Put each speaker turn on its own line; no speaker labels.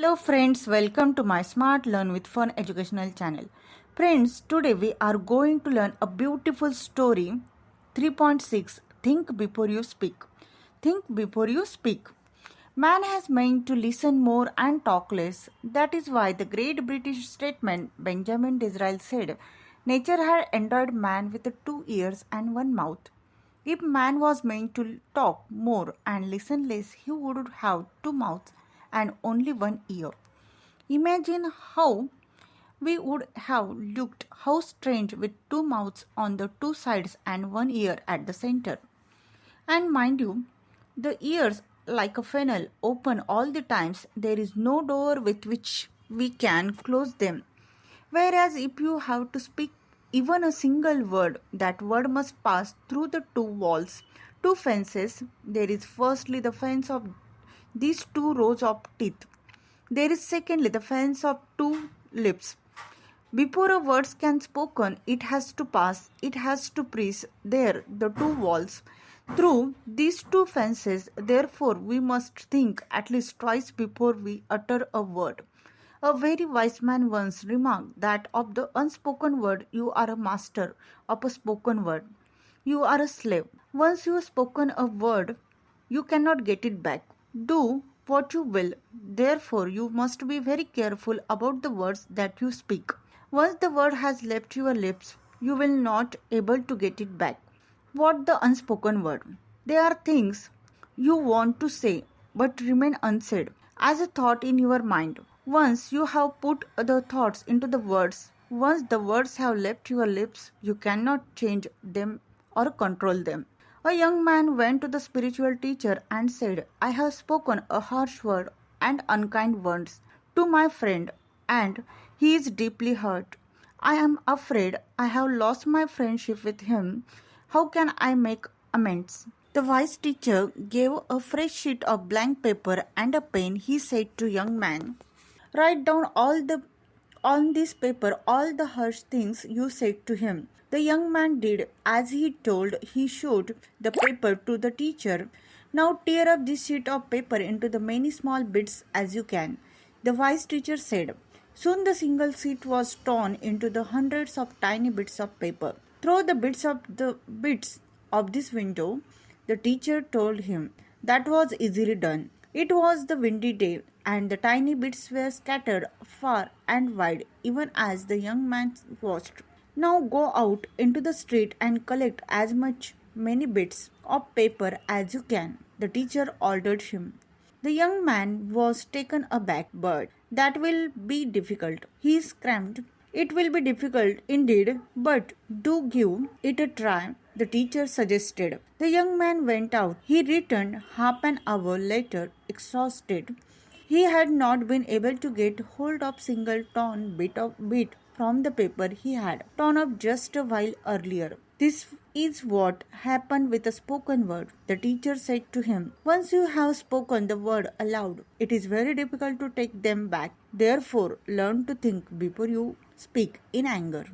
Hello friends, welcome to my Smart Learn with Fun educational channel. Friends, today we are going to learn a beautiful story 3.6 Think Before You Speak. Think before you speak. Man has meant to listen more and talk less. That is why the great British statesman Benjamin Disraeli said, Nature had endowed man with 2 ears and 1 mouth. If man was meant to talk more and listen less, he would have 2 mouths and only 1 ear. Imagine how we would have looked how strange with 2 mouths on the 2 sides and 1 ear at the center. And mind you, the ears, like a funnel, open all the times. There is no door with which we can close them. Whereas if you have to speak even a single word, that word must pass through the 2 walls, 2 fences. There is firstly the fence of these 2 rows of teeth. There is secondly the fence of 2 lips. Before a word can spoken, it has to pass, it has to press there the 2 walls. Through these 2 fences, therefore, we must think at least twice before we utter a word. A very wise man once remarked that of the unspoken word, you are a master; of a spoken word, you are a slave. Once you have spoken a word, you cannot get it back. Do what you will. Therefore, you must be very careful about the words that you speak. Once the word has left your lips, you will not able to get it back. What the unspoken word? They are things you want to say but remain unsaid as a thought in your mind. Once you have put the thoughts into the words, once the words have left your lips, you cannot change them or control them. A young man went to the spiritual teacher and said, I have spoken a harsh word and unkind words to my friend, and he is deeply hurt. I am afraid I have lost my friendship with him. How can I make amends? The wise teacher gave a fresh sheet of blank paper and a pen. He said to young man, write down on this paper all the harsh things you said to him. The young man did as he told. He showed the paper to the teacher. Now tear up this sheet of paper into the many small bits as you can, the wise teacher said. Soon the single sheet was torn into the hundreds of tiny bits of paper. Throw the bits of this window, the teacher told him. That was easily done. It was the windy day, and the tiny bits were scattered far and wide, even as the young man watched. Now go out into the street and collect as many bits of paper as you can, the teacher ordered him. The young man was taken aback. But that will be difficult, he screamed. It will be difficult indeed, but do give it a try, the teacher suggested. The young man went out. He returned half an hour later, exhausted. He had not been able to get hold of single torn bit from the paper he had torn up just a while earlier. This is what happened with a spoken word, the teacher said to him. Once you have spoken the word aloud, it is very difficult to take them back. Therefore, learn to think before you speak in anger.